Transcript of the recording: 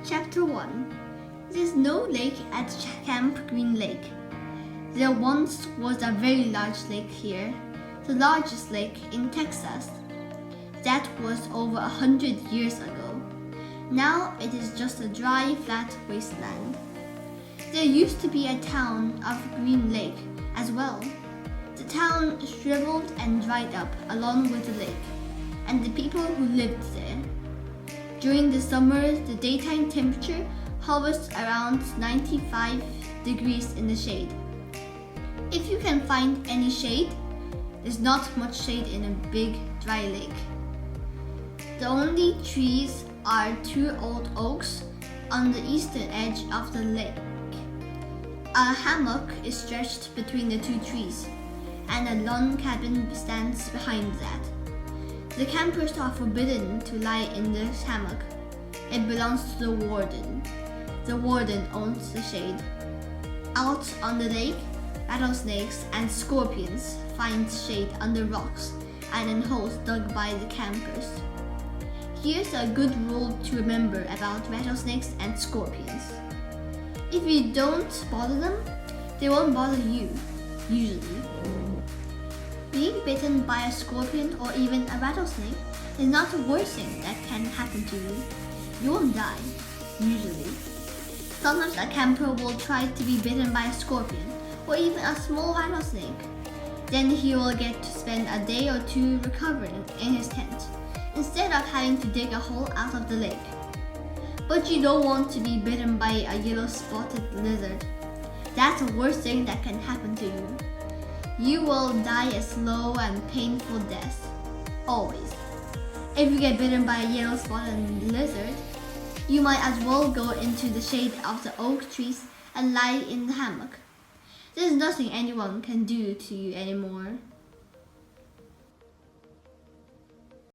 Chapter 1. There's no lake at Camp Green Lake. There once was a very large lake here, the largest lake in Texas. That was over 100 years ago. Now it is just a dry, flat wasteland. There used to be a town of Green Lake as well. The town shriveled and dried up along with the lake, and the people who lived there. During the summer, the daytime temperature hovers around 95 degrees in the shade. If you can find any shade, there's not much shade in a big, dry lake. The only trees are 2 old oaks on the eastern edge of the lake. A hammock is stretched between the 2 trees, and a log cabin stands behind that. The campers are forbidden to lie in the hammock. It belongs to the warden. The warden owns the shade. Out on the lake, rattlesnakes and scorpions find shade under rocks and in holes dug by the campers. Here's a good rule to remember about rattlesnakes and scorpions. If you don't bother them, they won't bother you, usually. Being bitten by a scorpion or even a rattlesnake is not the worst thing that can happen to you. You won't die, usually. Sometimes a camper will try to be bitten by a scorpion or even a small rattlesnake. Then he will get to spend a day or 2 recovering in his tent, instead of having to dig a hole out of the lake. But you don't want to be bitten by a yellow-spotted lizard. That's the worst thing that can happen to you. You will die a slow and painful death, always. If you get bitten by a yellow-spotted lizard, you might as well go into the shade of the oak trees and lie in the hammock. There's nothing anyone can do to you anymore.